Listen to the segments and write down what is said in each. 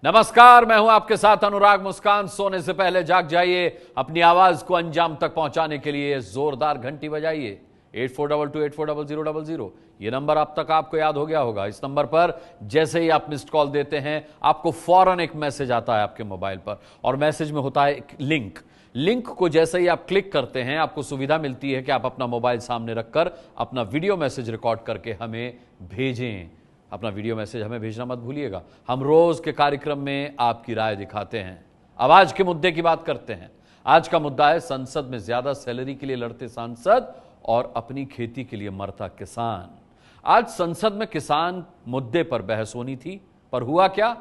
नमस्कार, मैं हूं आपके साथ अनुराग मुस्कान। सोने से पहले जाग जाइए, अपनी आवाज को अंजाम तक पहुंचाने के लिए जोरदार घंटी बजाइए। 8422840000 ये नंबर अब तक आपको याद हो गया होगा। इस नंबर पर जैसे ही आप मिस्ड कॉल देते हैं, आपको फौरन एक मैसेज आता है आपके मोबाइल पर, और मैसेज में होता है एक लिंक को जैसे ही आप क्लिक करते हैं, आपको सुविधा मिलती है कि आप अपना मोबाइल सामने रखकर अपना वीडियो मैसेज रिकॉर्ड करके हमें भेजें। अपना वीडियो मैसेज हमें भेजना मत भूलिएगा। हम रोज के कार्यक्रम में आपकी राय दिखाते हैं। अब आज के मुद्दे की बात करते हैं। आज का मुद्दा है संसद में ज्यादा सैलरी के लिए लड़ते सांसद और अपनी खेती के लिए मरता किसान। आज संसद में किसान मुद्दे पर बहस होनी थी, पर हुआ क्या?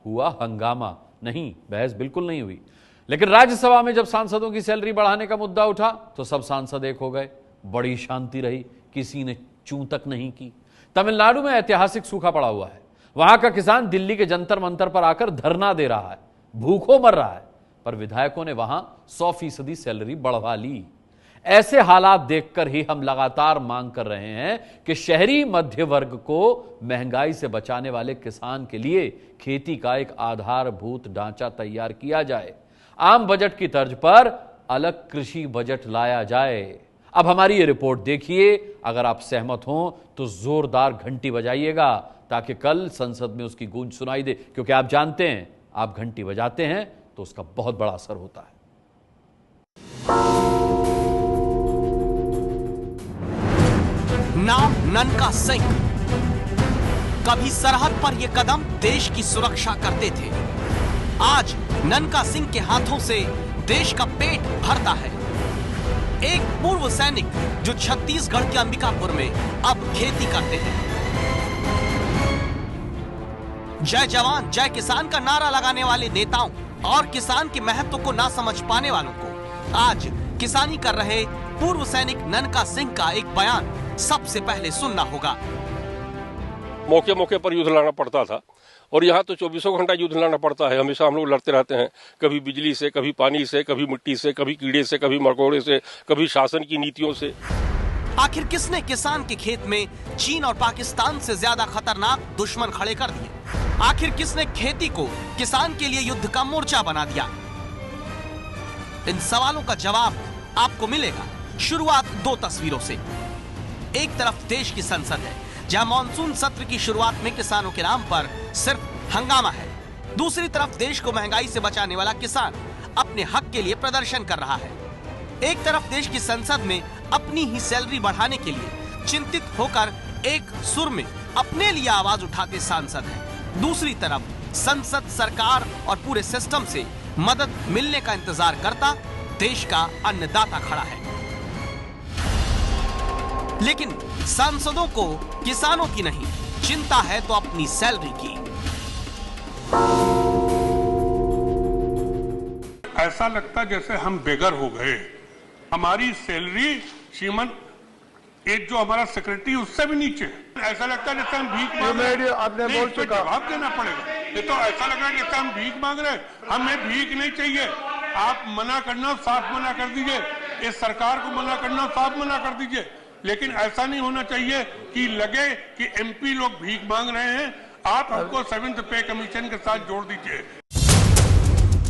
हुआ हंगामा। नहीं, बहस बिल्कुल नहीं हुई। लेकिन राज्यसभा में जब सांसदों की सैलरी बढ़ाने का मुद्दा उठा तो सब सांसद एक हो गए। बड़ी शांति रही, किसी ने चूं तक नहीं की। तमिलनाडु में ऐतिहासिक सूखा पड़ा हुआ है। वहां का किसान दिल्ली के जंतर मंतर पर आकर धरना दे रहा है, भूखों मर रहा है, पर विधायकों ने वहां 100% सैलरी बढ़वा ली। ऐसे हालात देखकर ही हम लगातार मांग कर रहे हैं कि शहरी मध्य वर्ग को महंगाई से बचाने वाले किसान के लिए खेती का एक आधारभूत ढांचा तैयार किया जाए। आम बजट की तर्ज पर अलग कृषि बजट लाया जाए। अब हमारी ये रिपोर्ट देखिए। अगर आप सहमत हों तो जोरदार घंटी बजाइएगा, ताकि कल संसद में उसकी गूंज सुनाई दे। क्योंकि आप जानते हैं, आप घंटी बजाते हैं तो उसका बहुत बड़ा असर होता है। नाम ननका सिंह। कभी सरहद पर यह कदम देश की सुरक्षा करते थे। आज ननका सिंह के हाथों से देश का पेट भरता है। एक पूर्व सैनिक जो छत्तीसगढ़ के अंबिकापुर में अब खेती करते हैं। जय जवान जय किसान का नारा लगाने वाले नेताओं और किसान के महत्व को ना समझ पाने वालों को आज किसानी कर रहे पूर्व सैनिक ननका सिंह का एक बयान सबसे पहले सुनना होगा। मौके मौके पर युद्ध लड़ना पड़ता था, और यहाँ तो 24 घंटा युद्ध लड़ना पड़ता है। हमेशा हम लोग लड़ते रहते हैं, कभी बिजली से, कभी पानी से, कभी मिट्टी से, कभी कीड़े से, कभी मकोड़े से, कभी शासन की नीतियों से। आखिर किसने किसान के खेत में चीन और पाकिस्तान से ज्यादा खतरनाक दुश्मन खड़े कर दिए? आखिर किसने खेती को किसान के लिए युद्ध का मोर्चा बना दिया? इन सवालों का जवाब आपको मिलेगा। शुरुआत दो तस्वीरों से। एक तरफ देश की संसद है, जहां मॉनसून सत्र की शुरुआत में किसानों के नाम पर सिर्फ हंगामा है। दूसरी तरफ देश को महंगाई से बचाने वाला किसान अपने हक के लिए प्रदर्शन कर रहा है। एक तरफ देश की संसद में अपनी ही सैलरी बढ़ाने के लिए चिंतित होकर एक सुर में अपने लिए आवाज उठाते सांसद हैं। दूसरी तरफ संसद, सरकार और पूरे सिस्टम से मदद मिलने का इंतजार करता देश का अन्नदाता खड़ा है। लेकिन सांसदों को किसानों की नहीं चिंता है तो अपनी सैलरी की। ऐसा लगता जैसे हम बेघर हो गए। हमारी सैलरी श्रीमान एक जो हमारा सेक्रेटरी उससे भी नीचे। ऐसा लगता है जैसे हम भीख मांग रहे हैं। आपने बोल चुका, जवाब देना पड़ेगा। ये तो ऐसा लग रहा है जैसे हम भीख मांग रहे हैं। हमें भीख नहीं चाहिए। आप मना करना, साफ मना कर दीजिए। इस सरकार को मना करना, साफ मना कर दीजिए। लेकिन ऐसा नहीं होना चाहिए कि लगे कि एमपी लोग भीख मांग रहे हैं। आप हमको 7th पे कमीशन के साथ जोड़ दीजिए।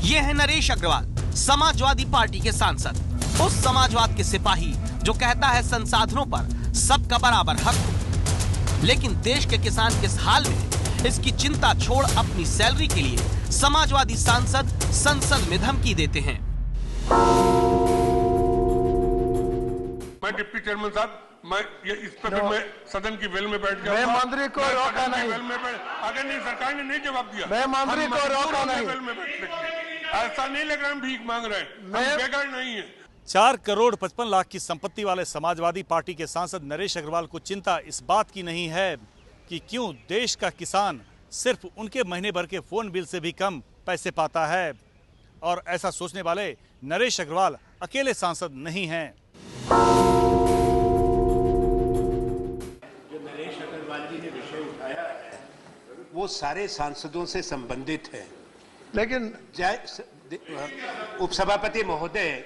ये है नरेश अग्रवाल, समाजवादी पार्टी के सांसद। उस समाजवाद के सिपाही जो कहता है संसाधनों पर सबका बराबर हक हो। लेकिन देश के किसान किस हाल में है, इसकी चिंता छोड़ अपनी सैलरी के लिए समाजवादी सांसद संसद में धमकी देते हैं। मैं डिप्टी चेयरमैन साहब, मैं ये इस पर मैं सदन की वेल में बैठ गया। मैं मंत्री को रोका नहीं। अगर नहीं, सरकार ने नहीं जवाब दिया। मैं मंत्री को रोका नहीं। ऐसा नहीं लग रहा हम भीख मांग रहे हैं, हम बेघर नहीं है। 4 करोड़ 55 लाख की संपत्ति वाले समाजवादी पार्टी के सांसद नरेश अग्रवाल को चिंता इस बात की नहीं है कि क्यों देश का किसान सिर्फ उनके महीने भर के फोन बिल से भी कम पैसे पाता है। और ऐसा सोचने वाले नरेश अग्रवाल अकेले सांसद नहीं हैं। जो नरेश अग्रवाल जी ने विषय उठाया है वो सारे सांसदों से संबंधित है। लेकिन उपसभापति महोदय,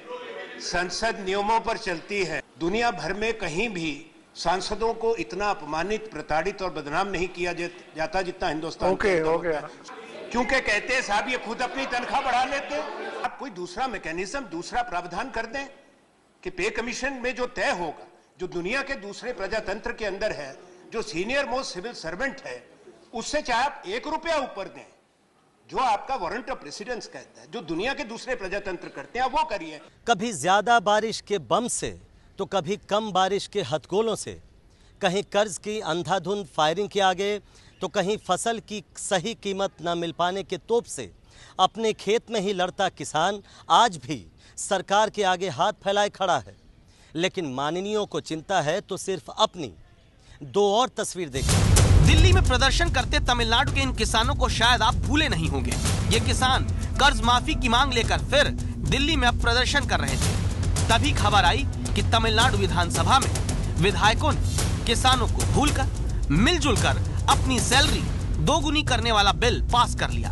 संसद नियमों पर चलती है। दुनिया भर में कहीं भी सांसदों को इतना अपमानित, प्रताड़ित और बदनाम नहीं किया जाता जितना हिंदुस्तान। ओके। क्योंकि कहते हैं साहब ये खुद अपनी तनख्वाह बढ़ा लेते हैं। आप कोई दूसरा मैकेनिज्म, दूसरा प्रावधान कर दें कि पे कमीशन में जो तय होगा, जो दुनिया के दूसरे प्रजातंत्र के अंदर है, जो सीनियर मोस्ट सिविल सर्वेंट है, उससे चाहे आप 1 रुपया ऊपर दें, जो आपका वारंट ऑफ रेसिडेंस कहता है, जो दुनिया के दूसरे प्रजातंत्र करते हैं, वो करिए। कभी ज्यादा बारिश के बम से तो कभी कम बारिश के हथगोलों से, कहीं कर्ज की अंधाधुंध फायरिंग के आगे तो कहीं फसल की सही कीमत न मिल पाने के तोप से अपने खेत में ही लड़ता किसान आज भी सरकार के आगे हाथ फैलाए खड़ा है। लेकिन माननीयों को चिंता है तो सिर्फ अपनी। दो और तस्वीर देखिए। दिल्ली में प्रदर्शन करते तमिलनाडु के इन किसानों को शायद आप भूले नहीं होंगे। ये किसान कर्ज माफी की मांग लेकर फिर दिल्ली में अब प्रदर्शन कर रहे थे। तभी खबर आई कि तमिलनाडु विधानसभा में विधायकों ने किसानों को भूलकर मिलजुल कर अपनी सैलरी दोगुनी करने वाला बिल पास कर लिया।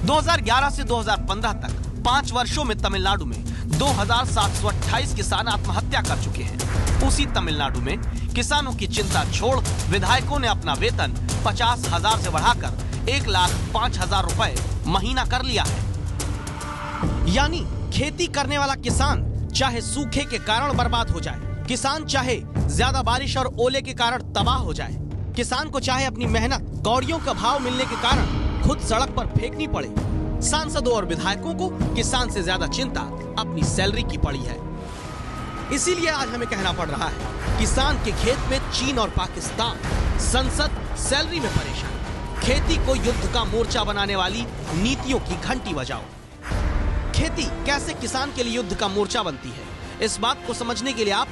2011 से 2015 तक 5 वर्षों में तमिलनाडु में 2728 किसान आत्महत्या कर चुके हैं। उसी तमिलनाडु में किसानों की चिंता छोड़ विधायकों ने अपना वेतन 50,000 से बढ़ाकर 1,05,000 रुपए महीना कर लिया है। यानी खेती करने वाला किसान चाहे सूखे के कारण बर्बाद हो जाए, किसान चाहे ज्यादा बारिश और ओले के कारण तबाह हो जाए, किसान को चाहे अपनी मेहनत कौड़ियों का भाव मिलने के कारण खुद सड़क पर फेंकनी पड़े, सांसदों और विधायकों को किसान से ज्यादा चिंता अपनी सैलरी की पड़ी है। इसीलिए आज हमें कहना पड़ रहा है, किसान के खेत में चीन और पाकिस्तान, संसद सैलरी में परेशान। खेती को युद्ध का मोर्चा बनाने वाली नीतियों की घंटी बजाओ। खेती कैसे किसान के लिए युद्ध का मोर्चा बनती है, इस बात को समझने के लिए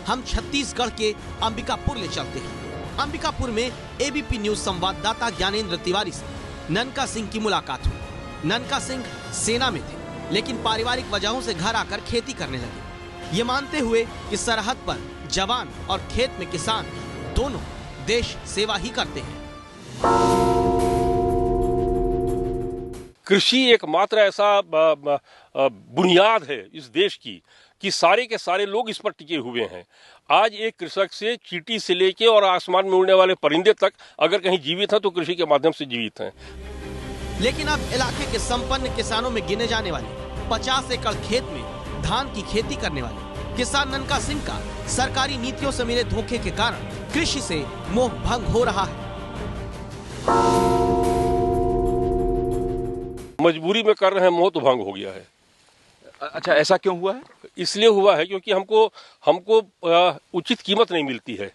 हम छत्तीसगढ़ के अंबिकापुर ले चलते हैं। अंबिकापुर में एबीपी न्यूज संवाददाता ज्ञानेंद्र तिवारी से ननका सिंह की मुलाकात हुई। ननका सिंह सेना में थे, लेकिन पारिवारिक वजहों से घर आकर खेती करने लगे, ये मानते हुए कि सरहद पर जवान और खेत में किसान दोनों देश सेवा ही करते हैं। कृषि एकमात्र ऐसा बुनियाद है इस देश की कि सारे के सारे लोग इस पर टिके हुए हैं। आज एक कृषक से चींटी से लेके और आसमान में उड़ने वाले परिंदे तक अगर कहीं जीवित हैं तो कृषि के माध्यम से जीवित हैं। लेकिन अब इलाके के संपन्न किसानों में गिने जाने वाले 50 एकड़ खेत में धान की खेती करने वाले किसान ननका सिंह का सरकारी नीतियों से मिले धोखे के कारण कृषि से मोह भंग हो रहा है। मजबूरी में कर रहे हैं, मोह तो भंग हो गया है। अच्छा, ऐसा क्यों हुआ है? इसलिए हुआ है क्योंकि हमको उचित कीमत नहीं मिलती है।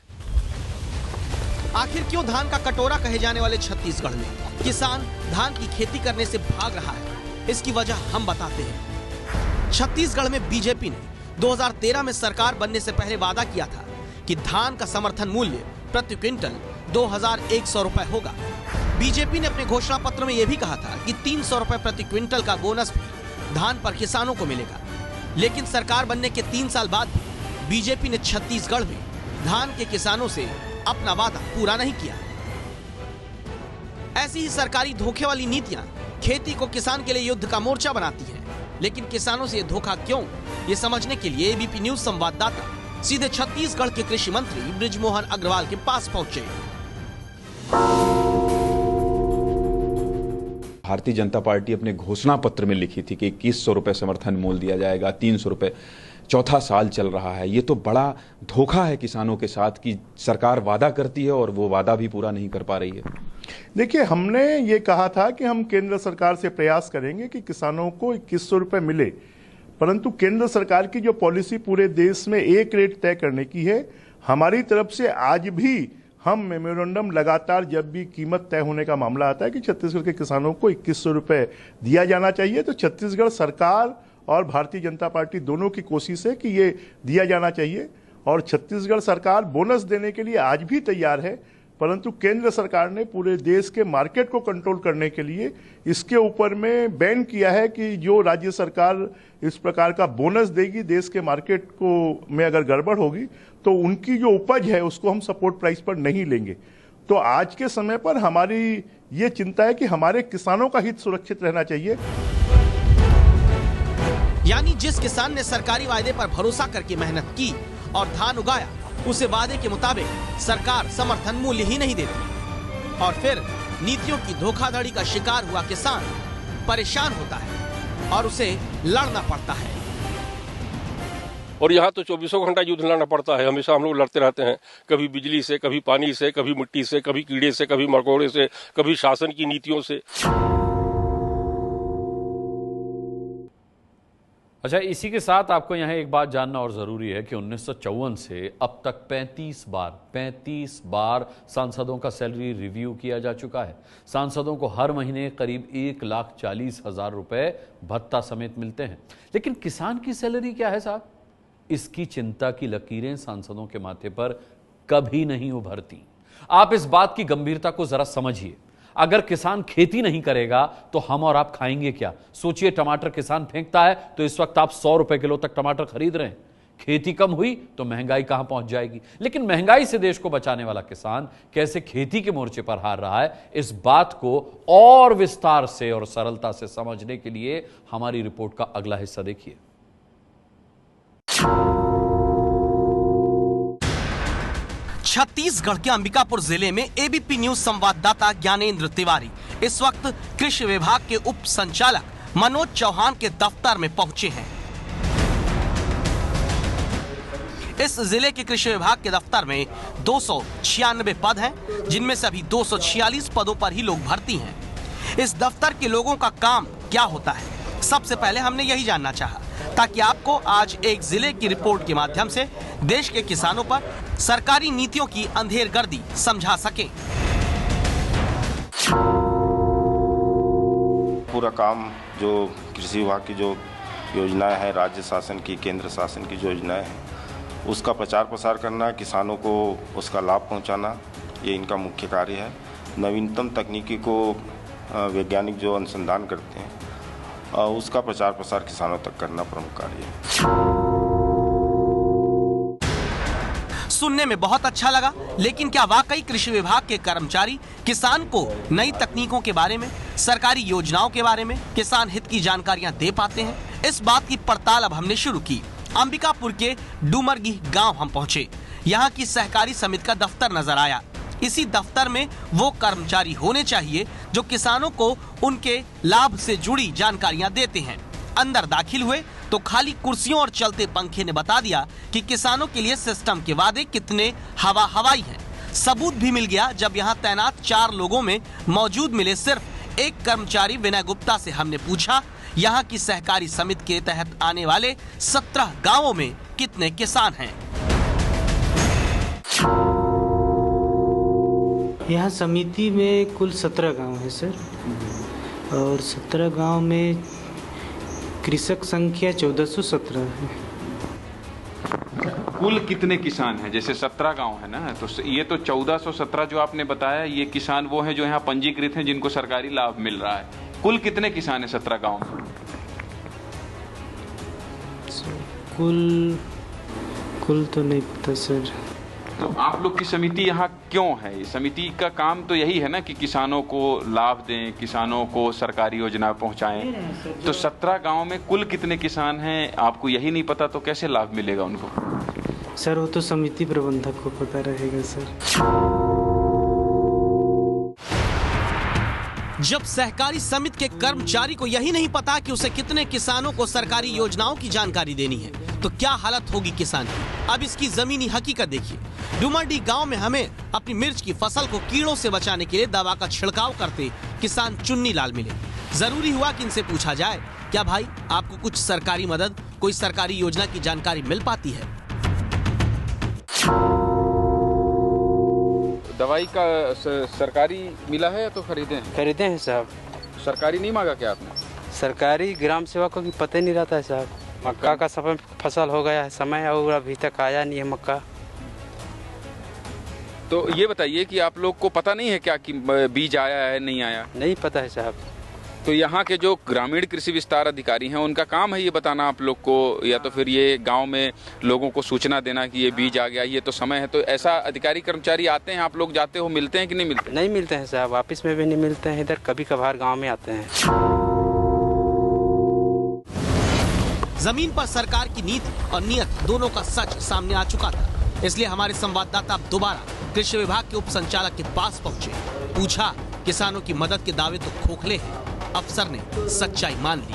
आखिर क्यों धान का कटोरा कहे जाने वाले छत्तीसगढ़ में किसान धान की खेती करने से भाग रहा है, इसकी वजह हम बताते हैं। छत्तीसगढ़ में बीजेपी ने 2013 में सरकार बनने से पहले वादा किया था कि धान का समर्थन मूल्य प्रति क्विंटल 2,100 रुपए होगा। बीजेपी ने अपने घोषणा पत्र में यह भी कहा था कि 300 रुपए प्रति क्विंटल का बोनस भी धान पर किसानों को मिलेगा। लेकिन सरकार बनने के 3 साल बाद भी बीजेपी ने छत्तीसगढ़ में धान के किसानों से अपना वादा पूरा नहीं किया। ऐसी ही सरकारी धोखे वाली नीतियां खेती को किसान के लिए युद्ध का मोर्चा बनाती हैं। लेकिन किसानों से ये धोखा क्यों, ये समझने के लिए एबीपी न्यूज संवाददाता सीधे छत्तीसगढ़ के कृषि मंत्री बृजमोहन अग्रवाल के पास पहुंचे। भारतीय जनता पार्टी अपने घोषणा पत्र में लिखी थी कि 2100 रुपए समर्थन मूल्य दिया जाएगा, 300 रुपए, चौथा साल चल रहा है। ये तो बड़ा धोखा है किसानों के साथ कि सरकार वादा करती है और वो वादा भी पूरा नहीं कर पा रही है। देखिए, हमने ये कहा था कि हम केंद्र सरकार से प्रयास करेंगे कि किसानों को 2100 रुपए मिले, परंतु केंद्र सरकार की जो पॉलिसी पूरे देश में एक रेट तय करने की है, हमारी तरफ से आज भी हम मेमोरेंडम लगातार जब भी कीमत तय होने का मामला आता है कि छत्तीसगढ़ के किसानों को 2100 रुपए दिया जाना चाहिए, तो छत्तीसगढ़ सरकार और भारतीय जनता पार्टी दोनों की कोशिश है कि ये दिया जाना चाहिए। और छत्तीसगढ़ सरकार बोनस देने के लिए आज भी तैयार है, परंतु केंद्र सरकार ने पूरे देश के मार्केट को कंट्रोल करने के लिए इसके ऊपर में बैन किया है कि जो राज्य सरकार इस प्रकार का बोनस देगी देश के मार्केट को में अगर गड़बड़ होगी तो उनकी जो उपज है उसको हम सपोर्ट प्राइस पर नहीं लेंगे। तो आज के समय पर हमारी ये चिंता है कि हमारे किसानों का हित सुरक्षित रहना चाहिए। यानी जिस किसान ने सरकारी वायदे पर भरोसा करके मेहनत की और धान उगाया, उसे वादे के मुताबिक सरकार समर्थन मूल्य ही नहीं देती और फिर नीतियों की धोखाधड़ी का शिकार हुआ किसान परेशान होता है और उसे लड़ना पड़ता है। और यहाँ तो 24 घंटा युद्ध लड़ना पड़ता है। हमेशा हम लोग लड़ते रहते हैं, कभी बिजली से, कभी पानी से, कभी मिट्टी से, कभी कीड़े से, कभी मकोड़े से, कभी शासन की नीतियों से। अच्छा, इसी के साथ आपको यहाँ एक बात जानना और जरूरी है कि 1954 से अब तक 35 बार सांसदों का सैलरी रिव्यू किया जा चुका है। सांसदों को हर महीने करीब 1,40,000 रुपए भत्ता समेत मिलते हैं। लेकिन किसान की सैलरी क्या है साहब? इसकी चिंता की लकीरें सांसदों के माथे पर कभी नहीं उभरती। आप इस बात की गंभीरता को जरा समझिए। अगर किसान खेती नहीं करेगा तो हम और आप खाएंगे क्या? सोचिए, टमाटर किसान फेंकता है तो इस वक्त आप 100 रुपए किलो तक टमाटर खरीद रहे हैं। खेती कम हुई तो महंगाई कहां पहुंच जाएगी? लेकिन महंगाई से देश को बचाने वाला किसान कैसे खेती के मोर्चे पर हार रहा है, इस बात को और विस्तार से और सरलता से समझने के लिए हमारी रिपोर्ट का अगला हिस्सा देखिए। छत्तीसगढ़ के अंबिकापुर जिले में एबीपी न्यूज संवाददाता ज्ञानेंद्र तिवारी इस वक्त कृषि विभाग के उप संचालक मनोज चौहान के दफ्तर में पहुंचे हैं। इस जिले के कृषि विभाग के दफ्तर में 296 पद हैं, जिनमें से अभी 246 पदों पर ही लोग भर्ती हैं। इस दफ्तर के लोगों का काम क्या होता है, सबसे पहले हमने यही जानना चाहा, ताकि आपको आज एक जिले की रिपोर्ट के माध्यम से देश के किसानों पर सरकारी नीतियों की अंधेरगर्दी समझा सके। पूरा काम जो कृषि विभाग की जो योजनाएं हैं, राज्य शासन की, केंद्र शासन की जो योजनाएं हैं, उसका प्रचार प्रसार करना, किसानों को उसका लाभ पहुंचाना, ये इनका मुख्य कार्य है। नवीनतम तकनीकी को वैज्ञानिक जो अनुसंधान करते हैं उसका प्रचार प्रसार किसानों तक करना प्रमुख कार्य है। सुनने में बहुत अच्छा लगा, लेकिन क्या वाकई कृषि विभाग के कर्मचारी किसान को नई तकनीकों के बारे में, सरकारी योजनाओं के बारे में, किसान हित की जानकारियां दे पाते हैं? इस बात की पड़ताल अब हमने शुरू की। अंबिकापुर के डूमरगी गांव हम पहुंचे। यहां की सहकारी समिति का दफ्तर नजर आया। इसी दफ्तर में वो कर्मचारी होने चाहिए जो किसानों को उनके लाभ से जुड़ी जानकारियां देते हैं। अंदर दाखिल हुए तो खाली कुर्सियों और चलते पंखे ने बता दिया कि किसानों के लिए सिस्टम के वादे कितने हवाई हैं। सबूत भी मिल गया जब यहाँ तैनात 4 लोगों में मौजूद मिले सिर्फ एक कर्मचारी विनय गुप्ता से हमने पूछा, यहाँ की सहकारी समिति के तहत आने वाले 17 गाँवों में कितने किसान हैं। यहाँ समिति में कुल 17 गांव है सर, और 17 गांव में कृषक संख्या 1417 है। कुल कितने किसान हैं? जैसे 17 गांव है ना, तो ये तो 1417 जो आपने बताया, ये किसान वो हैं जो यहाँ पंजीकृत हैं, जिनको सरकारी लाभ मिल रहा है। कुल कितने किसान हैं 17 गांव में? कुल तो नहीं पता सर। तो आप लोग की समिति यहाँ क्यों है? समिति का काम तो यही है ना कि किसानों को लाभ दें, किसानों को सरकारी योजना पहुँचाएं। तो 17 गांव में कुल कितने किसान हैं आपको यही नहीं पता, तो कैसे लाभ मिलेगा उनको? सर वो तो समिति प्रबंधक को पता रहेगा सर। जब सहकारी समिति के कर्मचारी को यही नहीं पता कि उसे कितने किसानों को सरकारी योजनाओं की जानकारी देनी है, तो क्या हालत होगी किसान की। अब इसकी जमीनी हकीकत देखिए। डुमरडी गांव में हमें अपनी मिर्च की फसल को कीड़ों से बचाने के लिए दवा का छिड़काव करते किसान चुन्नी लाल मिले। जरूरी हुआ कि इनसे पूछा जाए, क्या भाई आपको कुछ सरकारी मदद, कोई सरकारी योजना की जानकारी मिल पाती है? दवाई का सरकारी मिला है या तो खरीदे हैं? खरीदे हैं साहब। सरकारी नहीं मांगा क्या आपने? सरकारी ग्राम सेवकों की पता ही नहीं रहता है साहब। मक्का का समय फसल हो गया है समय, और अभी तक आया नहीं है मक्का। तो ये बताइए कि आप लोग को पता नहीं है क्या कि बीज आया है नहीं आया? नहीं पता है साहब। तो यहाँ के जो ग्रामीण कृषि विस्तार अधिकारी हैं, उनका काम है ये बताना आप लोग को, या तो फिर ये गांव में लोगों को सूचना देना कि ये बीज आ गया, ये तो समय है। तो ऐसा अधिकारी कर्मचारी आते हैं, आप लोग जाते हो, मिलते हैं कि नहीं मिलते? नहीं मिलते हैं साहब, ऑफिस में भी नहीं मिलते हैं, इधर कभी कभार गाँव में आते हैं। जमीन पर सरकार की नीति और नियत दोनों का सच सामने आ चुका था। इसलिए हमारे संवाददाता दोबारा कृषि विभाग के उप संचालक के पास पहुंचे। पूछा किसानों की मदद के दावे तो खोखले हैं, अफसर ने सच्चाई मान ली।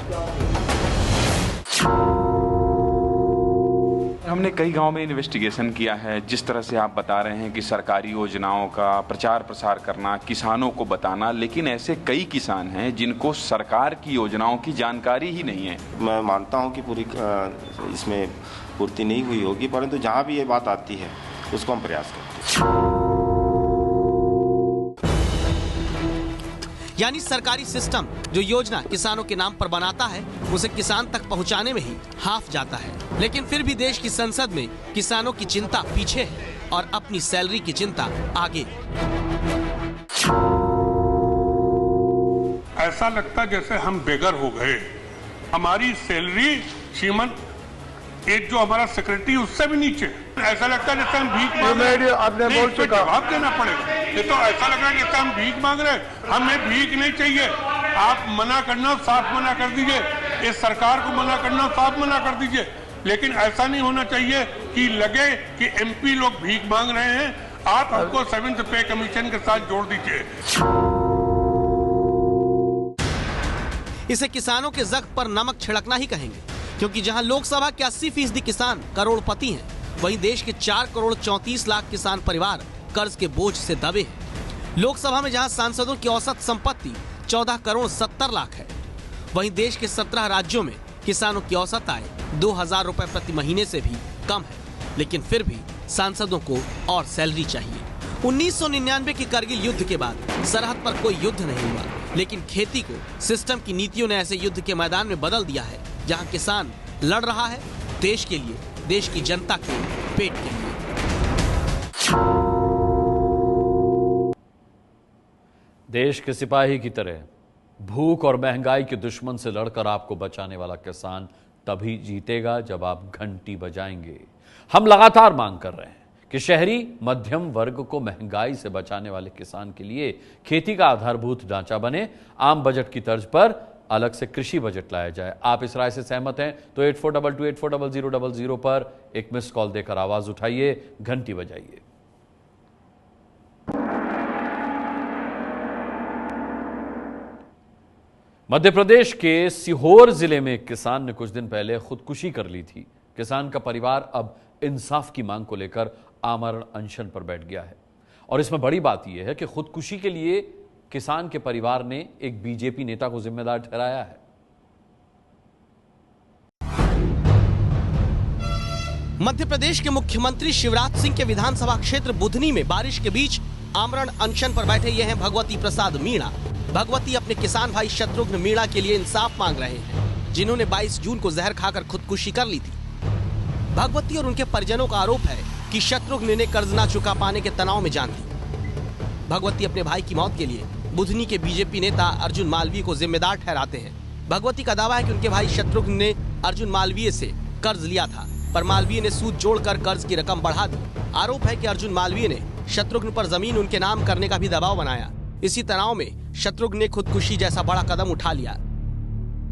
हमने कई गांव में इन्वेस्टिगेशन किया है। जिस तरह से आप बता रहे हैं कि सरकारी योजनाओं का प्रचार प्रसार करना, किसानों को बताना, लेकिन ऐसे कई किसान हैं जिनको सरकार की योजनाओं की जानकारी ही नहीं है। मैं मानता हूं कि पूरी इसमें पूर्ति नहीं हुई होगी, परंतु जहां भी ये बात आती है उसको हम प्रयास करते हैं। यानी सरकारी सिस्टम जो योजना किसानों के नाम पर बनाता है उसे किसान तक पहुंचाने में ही हाफ जाता है। लेकिन फिर भी देश की संसद में किसानों की चिंता पीछे है और अपनी सैलरी की चिंता आगे। ऐसा लगता जैसे हम बेघर हो गए। हमारी सैलरी श्रीमन एक जो हमारा सेक्रेटरी उससे भी नीचे। ऐसा लगता है जैसे हम भीख मांग रहे हैं। आपने बोल चुका, जवाब देना पड़ेगा। ये तो ऐसा लग रहा है जैसे हम भीख मांग रहे हैं। हमें भीख नहीं चाहिए। आप मना करना, साफ मना कर दीजिए। इस सरकार को मना करना, साफ मना कर दीजिए। लेकिन ऐसा नहीं होना चाहिए कि लगे कि एमपी लोग भीख मांग रहे हैं। आप हमको 7th पे कमीशन के साथ जोड़ दीजिए। इसे किसानों के जख्म पर नमक छिड़कना ही कहेंगे, क्योंकि जहां लोकसभा के 80% किसान करोड़पति हैं, वहीं देश के 4 करोड़ 34 लाख किसान परिवार कर्ज के बोझ से दबे हैं। लोकसभा में जहां सांसदों की औसत संपत्ति 14 करोड़ 70 लाख है, वहीं देश के 17 राज्यों में किसानों की औसत आय 2000 रुपए प्रति महीने से भी कम है। लेकिन फिर भी सांसदों को और सैलरी चाहिए। 1999 के करगिल युद्ध के बाद सरहद पर कोई युद्ध नहीं हुआ, लेकिन खेती को सिस्टम की नीतियों ने ऐसे युद्ध के मैदान में बदल दिया है जहां किसान लड़ रहा है देश के लिए, देश की जनता के पेट के लिए। देश के सिपाही की तरह भूख और महंगाई के दुश्मन से लड़कर आपको बचाने वाला किसान तभी जीतेगा जब आप घंटी बजाएंगे। हम लगातार मांग कर रहे हैं कि शहरी मध्यम वर्ग को महंगाई से बचाने वाले किसान के लिए खेती का आधारभूत ढांचा बने। आम बजट की तर्ज पर अलग से कृषि बजट लाया जाए। आप इस राय से सहमत हैं तो 8422840000 पर एक मिस कॉल देकर आवाज उठाइए, घंटी बजाइए। मध्य प्रदेश के सीहोर जिले में एक किसान ने कुछ दिन पहले खुदकुशी कर ली थी। किसान का परिवार अब इंसाफ की मांग को लेकर आमरण अनशन पर बैठ गया है। और इसमें बड़ी बात यह है कि खुदकुशी के लिए किसान के परिवार ने एक बीजेपी नेता को जिम्मेदार ठहराया है। मध्य प्रदेश के मुख्यमंत्री शिवराज सिंह के विधानसभा क्षेत्र बुधनी में बारिश के बीच आमरण अनशन पर बैठे ये हैं भगवती प्रसाद मीणा। भगवती अपने किसान भाई शत्रुघ्न मीणा के लिए इंसाफ मांग रहे हैं, जिन्होंने 22 जून को जहर खाकर खुदकुशी कर ली थी। भगवती और उनके परिजनों का आरोप है कि शत्रुघ्न ने कर्ज न चुका पाने के तनाव में जान दी। भगवती अपने भाई की मौत के लिए बुधनी के बीजेपी नेता अर्जुन मालवीय को जिम्मेदार ठहराते हैं। भगवती का दावा है कि उनके भाई शत्रुघ्न ने अर्जुन मालवीय से कर्ज लिया था, पर मालवीय ने सूद जोड़कर कर्ज की रकम बढ़ा दी। आरोप है कि अर्जुन मालवीय ने शत्रुघ्न पर जमीन उनके नाम करने का भी दबाव बनाया। इसी तनाव में शत्रुघ्न ने खुदकुशी जैसा बड़ा कदम उठा लिया।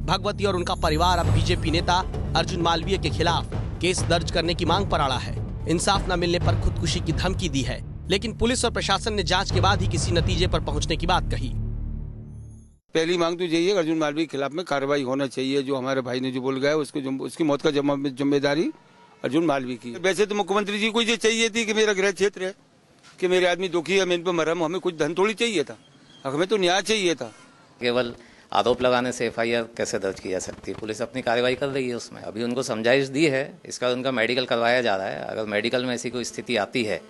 भगवती और उनका परिवार अब बीजेपी नेता अर्जुन मालवीय के खिलाफ केस दर्ज करने की मांग पर अड़ा है। इंसाफ न मिलने पर खुदकुशी की धमकी दी है, लेकिन पुलिस और प्रशासन ने जांच के बाद ही किसी नतीजे पर पहुंचने की बात कही। पहली मांग तो यही है, अर्जुन मालवीय के खिलाफ में कार्रवाई होना चाहिए। जो हमारे भाई ने जो बोल गया उसकी मौत का जिम्मेदारी अर्जुन मालवीय की। वैसे तो मुख्यमंत्री जी को ये चाहिए थी कि मेरा गृह क्षेत्र है, कि मेरे आदमी दुखी है, मैं इन पर मरहम, हमें कुछ धन थोड़ी चाहिए था, हमें तो न्याय चाहिए था। केवल आरोप लगाने से एफआईआर कैसे दर्ज की जा सकती है? पुलिस अपनी कार्रवाई कर रही है उसमें। अभी उनको समझाइश दी है, इसका उनका मेडिकल करवाया जा रहा है। अगर मेडिकल में ऐसी कोई स्थिति आती है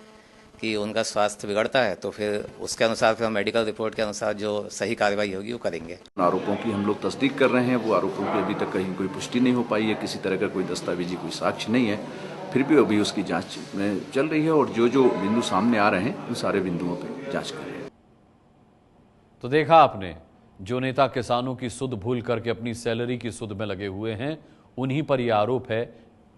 कि उनका स्वास्थ्य बिगड़ता है तो फिर उसके अनुसार फिर मेडिकल रिपोर्ट के अनुसार जो सही कार्रवाई होगी वो करेंगे। आरोपों की हम लोग तस्दीक कर रहे हैं। वो आरोपों की अभी तक कहीं कोई पुष्टि नहीं हो पाई है, किसी तरह का कोई दस्तावेजी कोई साक्ष्य नहीं है। फिर भी अभी उसकी जांच में चल रही है और जो बिंदु सामने आ रहे हैं उन सारे बिंदुओं पर जांच कर रहे हैं। तो देखा आपने, जो नेता किसानों की सुध भूल करके अपनी सैलरी की सुध में लगे हुए हैं, उन्हीं पर यह आरोप है।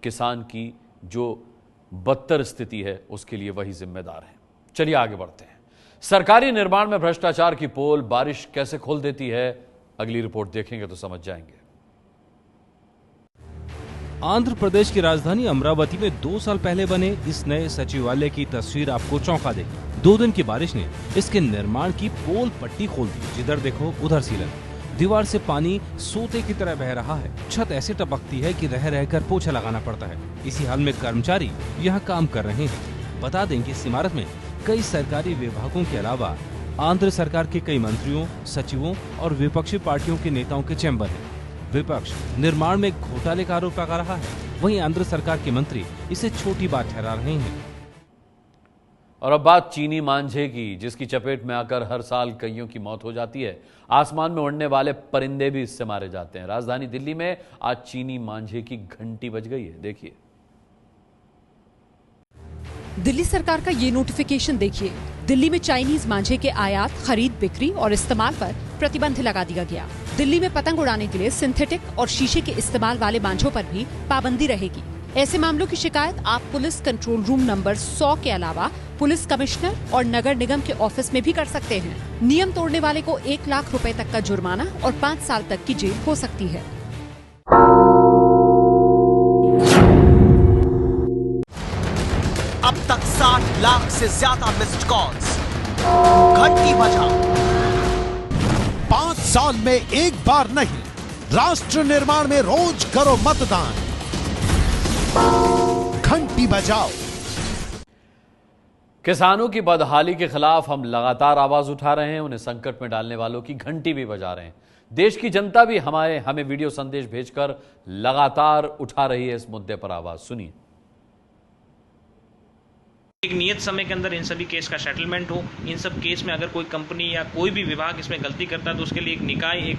किसान की जो बदतर स्थिति है उसके लिए वही जिम्मेदार है। चलिए आगे बढ़ते हैं। सरकारी निर्माण में भ्रष्टाचार की पोल बारिश कैसे खोल देती है, अगली रिपोर्ट देखेंगे तो समझ जाएंगे। आंध्र प्रदेश की राजधानी अमरावती में 2 साल पहले बने इस नए सचिवालय की तस्वीर आपको चौंका देगी। 2 दिन की बारिश ने इसके निर्माण की पोल पट्टी खोल दी। जिधर देखो उधर सीलन, दीवार से पानी सोते की तरह बह रहा है। छत ऐसे टपकती है कि रह रहकर पोछा लगाना पड़ता है। इसी हाल में कर्मचारी यहाँ काम कर रहे हैं। बता दें कि इस इमारत में कई सरकारी विभागों के अलावा आंध्र सरकार के कई मंत्रियों, सचिवों और विपक्षी पार्टियों के नेताओं के चैम्बर हैं। विपक्ष निर्माण में घोटाले का आरोप लगा रहा है, वहीं आंध्र सरकार के मंत्री इसे छोटी बात ठहरा रहे हैं। और अब बात चीनी मांझे की, जिसकी चपेट में आकर हर साल कईयों की मौत हो जाती है। आसमान में उड़ने वाले परिंदे भी इससे मारे जाते हैं। राजधानी दिल्ली में आज चीनी मांझे की घंटी बज गई है। देखिए, दिल्ली सरकार का ये नोटिफिकेशन देखिए। दिल्ली में चाइनीज मांझे के आयात, खरीद, बिक्री और इस्तेमाल पर प्रतिबंध लगा दिया गया। दिल्ली में पतंग उड़ाने के लिए सिंथेटिक और शीशे के इस्तेमाल वाले मांझों पर भी पाबंदी रहेगी। ऐसे मामलों की शिकायत आप पुलिस कंट्रोल रूम नंबर 100 के अलावा पुलिस कमिश्नर और नगर निगम के ऑफिस में भी कर सकते हैं। नियम तोड़ने वाले को 1 लाख रुपए तक का जुर्माना और 5 साल तक की जेल हो सकती है। अब तक 60 लाख से ज्यादा मिस्ड कॉल्स। घंटी बजाओ। 5 साल में एक बार नहीं, राष्ट्र निर्माण में रोज करो मतदान। घंटी बजाओ। किसानों की बदहाली के खिलाफ हम लगातार आवाज उठा रहे हैं। उन्हें संकट में डालने वालों की घंटी भी बजा रहे हैं। देश की जनता भी हमें वीडियो संदेश भेजकर लगातार उठा रही है इस मुद्दे पर आवाज। सुनिए। एक नियत समय के अंदर इन सभी केस का सेटलमेंट हो। इन सब केस में अगर कोई कंपनी या कोई भी विभाग इसमें गलती करता है तो उसके लिए एक निकाय, एक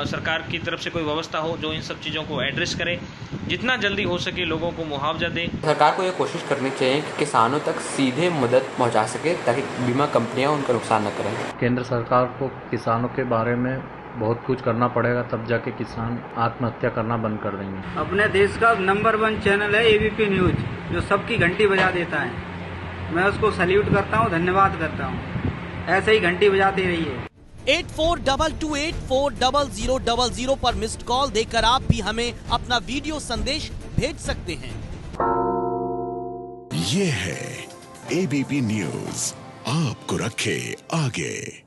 सरकार की तरफ से कोई व्यवस्था हो जो इन सब चीज़ों को एड्रेस करे। जितना जल्दी हो सके लोगों को मुआवजा दे। सरकार को ये कोशिश करनी चाहिए कि किसानों तक सीधे मदद पहुंचा सके ताकि बीमा कंपनियां उनका नुकसान न करें। केंद्र सरकार को किसानों के बारे में बहुत कुछ करना पड़ेगा, तब जाके किसान आत्महत्या करना बंद कर देंगे। अपने देश का नंबर 1 चैनल है ABP न्यूज, जो सबकी घंटी बजा देता है। मैं उसको सैल्यूट करता हूँ, धन्यवाद करता हूँ। ऐसे ही घंटी बजाते रहिए। 8422840000 पर मिस्ड कॉल देकर आप भी हमें अपना वीडियो संदेश भेज सकते हैं। ये है ABP न्यूज, आपको रखे आगे।